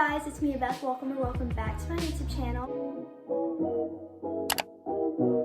guys, it's me, Beth. Welcome back to my YouTube channel.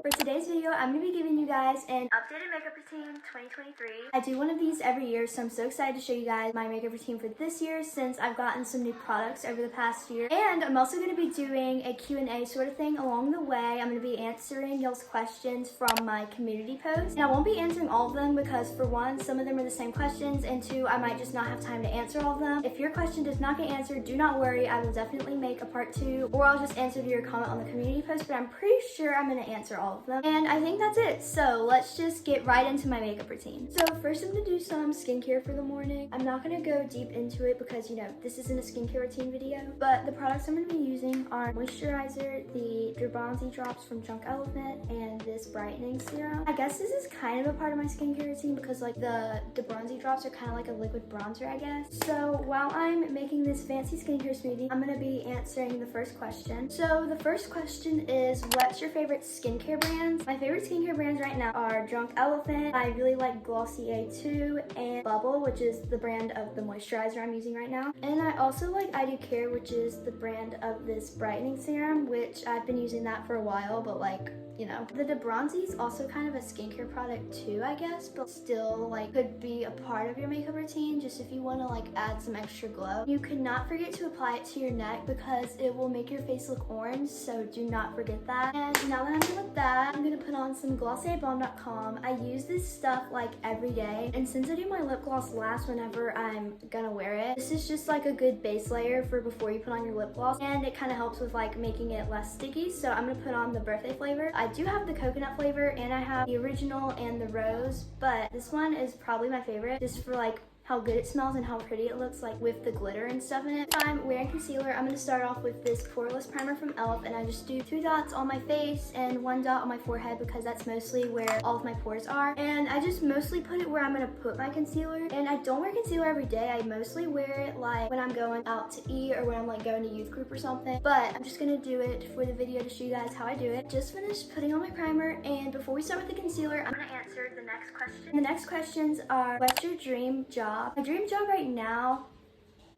For today's video, I'm going to be giving you guys an updated makeup routine 2023. I do one of these every year, so I'm so excited to show you guys my makeup routine for this year since I've gotten some new products over the past year. And I'm also going to be doing a Q&A sort of thing along the way. I'm going to be answering y'all's questions from my community post. And I won't be answering all of them because for one, some of them are the same questions, and two, I might just not have time to answer all of them. If your question does not get answered, do not worry. I will definitely make a part 2, or I'll just answer to your comment on the community post, but I'm pretty sure I'm going to answer all of them. And I think that's it. So let's just get right into my makeup routine. So first I'm going to do some skincare for the morning. I'm not going to go deep into it because, you know, this isn't a skincare routine video, but the products I'm going to be using are moisturizer, the Bronzy drops from Drunk Elephant, and this brightening serum. I guess this is kind of a part of my skincare routine because like the Bronzy drops are kind of like a liquid bronzer, I guess. So while I'm making this fancy skincare smoothie, I'm going to be answering the first question. So the first question is, what's your favorite skincare brands? My favorite skincare brands right now are Drunk Elephant. I really like Glossier 2 and Bubble, which is the brand of the moisturizer I'm using right now. And I also like I Do Care, which is the brand of this brightening serum, which I've been using that for a while, but like, you know. The Bronzy is also kind of a skincare product too, I guess, but still like could be a part of your makeup routine just if you want to like add some extra glow. You cannot forget to apply it to your neck because it will make your face look orange, so do not forget that. And now that I'm done with that, I'm gonna put on some GlossierBalm.com. I use this stuff like every day, and since I do my lip gloss last whenever I'm gonna wear it, this is just like a good base layer for before you put on your lip gloss, and it kind of helps with like making it less sticky. So I'm gonna put on the birthday flavor. I do have the coconut flavor and I have the original and the rose, but this one is probably my favorite just for like how good it smells and how pretty it looks like with the glitter and stuff in it. If I'm wearing concealer, I'm going to start off with this poreless primer from e.l.f. and I just do 2 dots on my face and 1 dot on my forehead because that's mostly where all of my pores are. And I just mostly put it where I'm going to put my concealer. And I don't wear concealer every day. I mostly wear it like when I'm going out to eat or when I'm like going to youth group or something. But I'm just going to do it for the video to show you guys how I do it. Just finished putting on my primer, and before we start with the concealer, I'm going to answer the next question. The next questions are, what's your dream job? My dream job right now,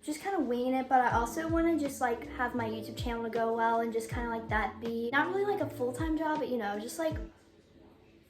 just kind of winging it, but I also want to just like have my YouTube channel to go well and just kind of like that be not really like a full-time job, but you know, just like,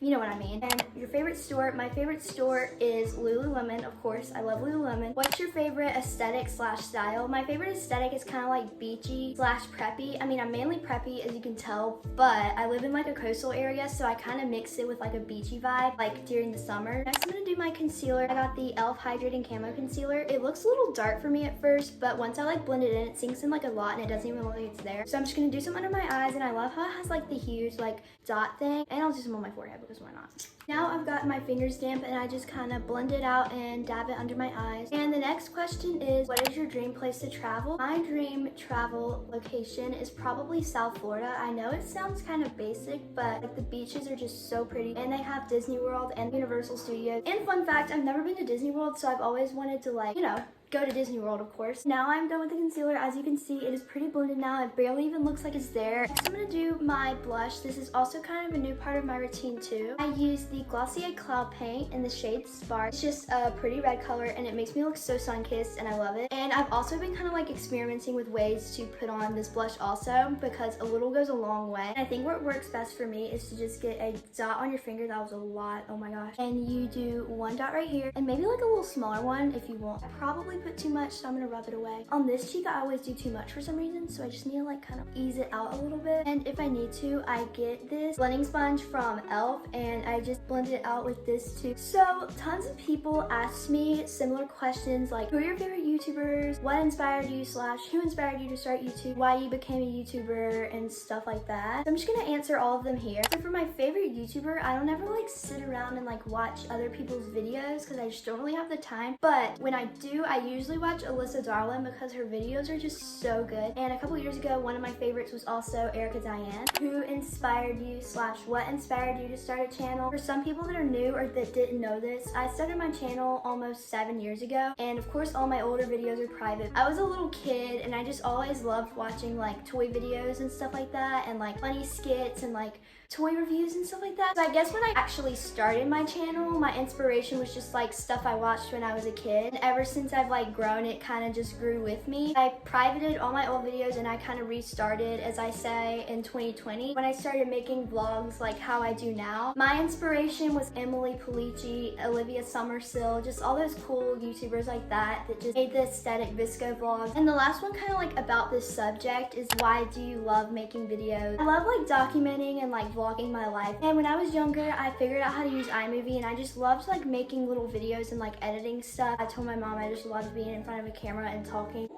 you know what I mean. And your favorite store? My favorite store is Lululemon, of course. I love Lululemon. What's your favorite aesthetic slash style? My favorite aesthetic is kind of like beachy slash preppy. I mean, I'm mainly preppy, as you can tell, but I live in like a coastal area, so I kind of mix it with like a beachy vibe, like during the summer. Next, I'm gonna do my concealer. I got the e.l.f. Hydrating Camo Concealer. It looks a little dark for me at first, but once I like blend it in, it sinks in like a lot and it doesn't even look like it's there. So I'm just gonna do some under my eyes, and I love how it has like the huge like dot thing, and I'll do some on my forehead because why not? Now I've got my fingers damp and I just kind of blend it out and dab it under my eyes. And the next question is, what is your dream place to travel? My dream travel location is probably South Florida. I know it sounds kind of basic, but like the beaches are just so pretty, and they have Disney World and Universal Studios. And fun fact, I've never been to Disney World, so I've always wanted to like, you know, go to Disney World, of course. Now I'm done with the concealer. As you can see, it is pretty blended now. It barely even looks like it's there. Next, I'm gonna do my blush. This is also kind of a new part of my routine too. I use the Glossier Cloud Paint in the shade Spark. It's just a pretty red color and it makes me look so sun-kissed, and I love it. And I've also been kind of like experimenting with ways to put on this blush also because a little goes a long way. And I think what works best for me is to just get a dot on your finger. That was a lot, oh my gosh. And you do 1 dot right here and maybe like a little smaller one if you want. Probably put too much, so I'm gonna rub it away. On this cheek, I always do too much for some reason, so I just need to like kind of ease it out a little bit. And if I need to, I get this blending sponge from e.l.f. and I just blend it out with this too. So tons of people ask me similar questions like, who are your favorite YouTubers? What inspired you slash who inspired you to start YouTube? Why you became a YouTuber and stuff like that. So I'm just gonna answer all of them here. So for my favorite YouTuber, I don't ever like sit around and like watch other people's videos because I just don't really have the time. But when I do, I usually watch Alyssa Darling because her videos are just so good. And a couple years ago, one of my favorites was also Erica Diane. Who inspired you slash what inspired you to start a channel? For some people that are new or that didn't know this, I started my channel almost 7 years ago, and of course all my older videos are private. I was a little kid and I just always loved watching like toy videos and stuff like that, and like funny skits and like toy reviews and stuff like that. So I guess when I actually started my channel, my inspiration was just like stuff I watched when I was a kid. And ever since I've like like grown, it kind of just grew with me. I privated all my old videos and I kind of restarted, as I say, in 2020 when I started making vlogs like how I do now. My inspiration was Emily Pulici, Olivia Summersill, just all those cool YouTubers like that just made the aesthetic Vsco vlogs. And the last one kind of like about this subject is why do you love making videos? I love like documenting and like vlogging my life. And when I was younger, I figured out how to use iMovie and I just loved like making little videos and like editing stuff. I told my mom I just loved being in front of a camera and talking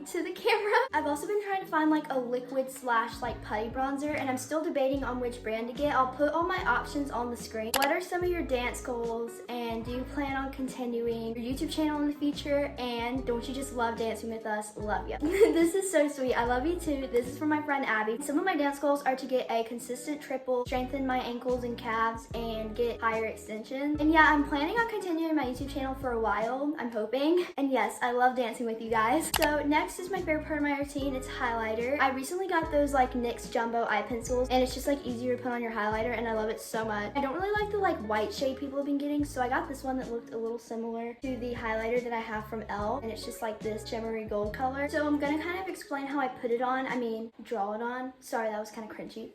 to the camera. I've also been trying to find like a liquid slash like putty bronzer, and I'm still debating on which brand to get. I'll put all my options on the screen. What are some of your dance goals, and do you plan on continuing your YouTube channel in the future? And don't you just love dancing with us? Love you. This is so sweet. I love you too. This is from my friend Abby. Some of my dance goals are to get a consistent triple, strengthen my ankles and calves, and get higher extensions. And yeah, I'm planning on continuing my YouTube channel for a while, I'm hoping. And yes, I love dancing with you guys. So next is my favorite part of my routine. It's highlighter. I recently got those like NYX Jumbo eye pencils, and it's just like easier to put on your highlighter, and I love it so much. I don't really like the like white shade people have been getting, so I got this one that looked a little similar to the highlighter that I have from Elle, and it's just like this shimmery gold color. So I'm gonna kind of explain how I put it on. I mean, draw it on. Sorry, that was kind of cringy.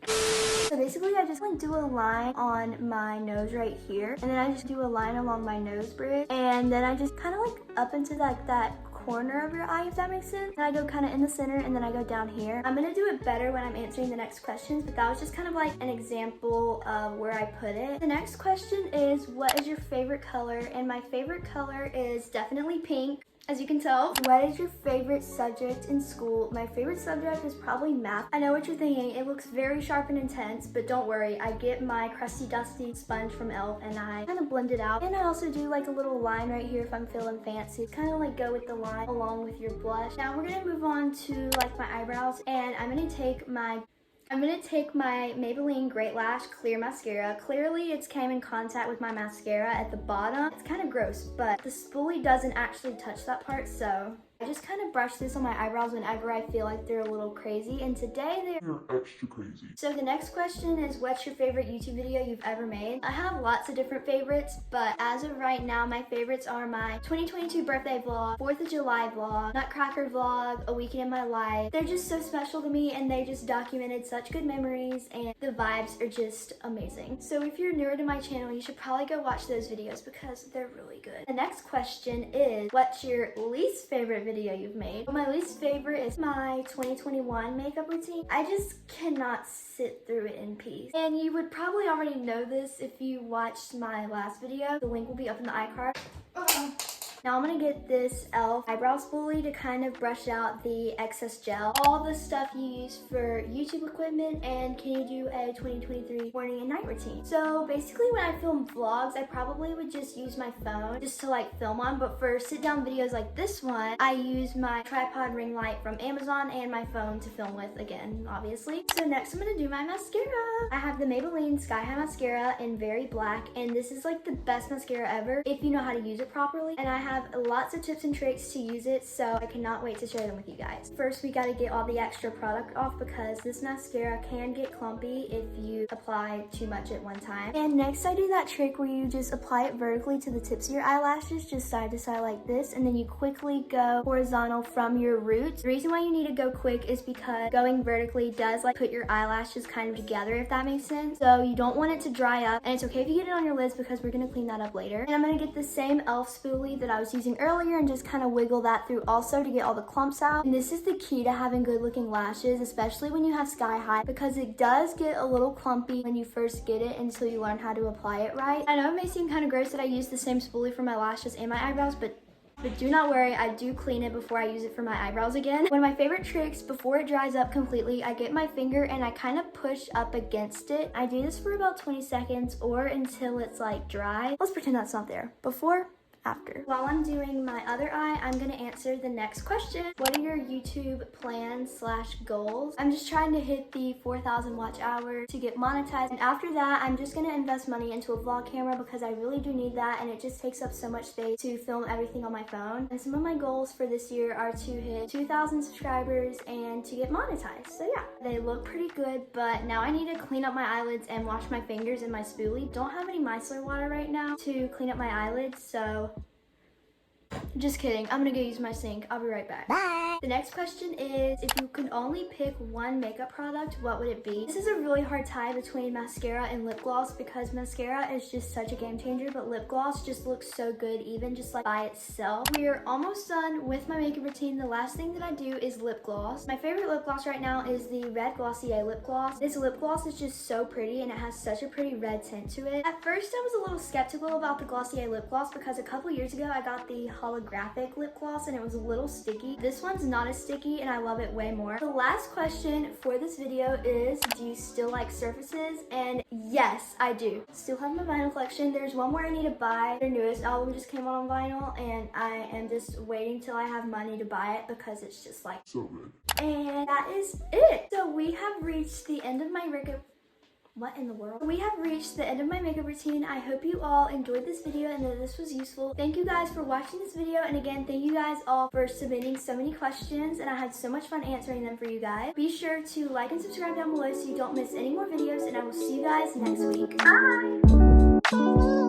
So basically, I just like do a line on my nose right here, and then I just do a line along my nose bridge, and then I just kind of like up into like that corner of your eye, if that makes sense. And I go kind of in the center, and then I go down here. I'm gonna do it better when I'm answering the next questions, but that was just kind of like an example of where I put it. The next question is, what is your favorite color? And my favorite color is definitely pink, as you can tell. What is your favorite subject in school? My favorite subject is probably math. I know what you're thinking. It looks very sharp and intense, but don't worry. I get my crusty dusty sponge from Elle and I kind of blend it out. And I also do like a little line right here if I'm feeling fancy. It's kind of like go with the line along with your blush. Now we're gonna move on to like my eyebrows, and I'm gonna take my Maybelline Great Lash Clear Mascara. Clearly, it's came in contact with my mascara at the bottom. It's kind of gross, but the spoolie doesn't actually touch that part, so I just kind of brush this on my eyebrows whenever I feel like they're a little crazy, and today they're extra crazy. So the next question is, what's your favorite YouTube video you've ever made? I have lots of different favorites, but as of right now, my favorites are my 2022 birthday vlog, 4th of July vlog, Nutcracker vlog, A Weekend in My Life. They're just so special to me, and they just documented such good memories, and the vibes are just amazing. So if you're newer to my channel, you should probably go watch those videos because they're really good. The next question is, what's your least favorite video you've made? Well, my least favorite is my 2021 makeup routine. I just cannot sit through it in peace. And you would probably already know this if you watched my last video. The link will be up in the iCard. Now I'm gonna get this e.l.f. eyebrow spoolie to kind of brush out the excess gel. All the stuff you use for YouTube equipment, and can you do a 2023 morning and night routine? So basically when I film vlogs, I probably would just use my phone just to like film on, but for sit down videos like this one, I use my tripod ring light from Amazon and my phone to film with again, obviously. So next I'm gonna do my mascara. I have the Maybelline Sky High Mascara in Very Black, and this is like the best mascara ever if you know how to use it properly. And I have lots of tips and tricks to use it, so I cannot wait to share them with you guys. First, we gotta get all the extra product off because this mascara can get clumpy if you apply too much at one time. And next, I do that trick where you just apply it vertically to the tips of your eyelashes, just side to side like this, and then you quickly go horizontal from your roots. The reason why you need to go quick is because going vertically does like put your eyelashes kind of together, if that makes sense. So you don't want it to dry up, and it's okay if you get it on your lids because we're gonna clean that up later. And I'm gonna get the same e.l.f. spoolie that I was using earlier and just kind of wiggle that through also to get all the clumps out. And this is the key to having good looking lashes, especially when you have sky high, because it does get a little clumpy when you first get it until you learn how to apply it right. I know it may seem kind of gross that I use the same spoolie for my lashes and my eyebrows, but do not worry, I do clean it before I use it for my eyebrows again. One of my favorite tricks, before it dries up completely, I get my finger and I kind of push up against it. I do this for about 20 seconds or until it's like dry. Let's pretend that's not there. Before, after. While I'm doing my other eye, I'm gonna answer the next question. What are your YouTube plans / goals? I'm just trying to hit the 4,000 watch hour to get monetized, and after that, I'm just gonna invest money into a vlog camera because I really do need that, and it just takes up so much space to film everything on my phone. And some of my goals for this year are to hit 2,000 subscribers and to get monetized. So yeah, they look pretty good, but now I need to clean up my eyelids and wash my fingers and my spoolie. Don't have any micellar water right now to clean up my eyelids, so Just kidding. I'm gonna go use my sink. I'll be right back. Bye. The next question is, if you could only pick one makeup product, what would it be? This is a really hard tie between mascara and lip gloss because mascara is just such a game changer, but lip gloss just looks so good even just like by itself. We're almost done with my makeup routine. The last thing that I do is lip gloss. My favorite lip gloss right now is the Red Glossier lip gloss. This lip gloss is just so pretty and it has such a pretty red tint to it. At first I was a little skeptical about the Glossier lip gloss because a couple years ago I got the holographic lip gloss and it was a little sticky. This one's not as sticky and I love it way more. The last question for this video is, do you still like surfaces? And yes, I do. Still have my vinyl collection. There's one more I need to buy. Their newest album just came out on vinyl and I am just waiting till I have money to buy it because it's just like So good. And that is it. So we have reached the end of my makeup. What in the world? We have reached the end of my makeup routine. I hope you all enjoyed this video and that this was useful. Thank you guys for watching this video, and again, thank you guys all for submitting so many questions, and I had so much fun answering them for you guys. Be sure to like and subscribe down below so you don't miss any more videos, and I will see you guys next week. Bye!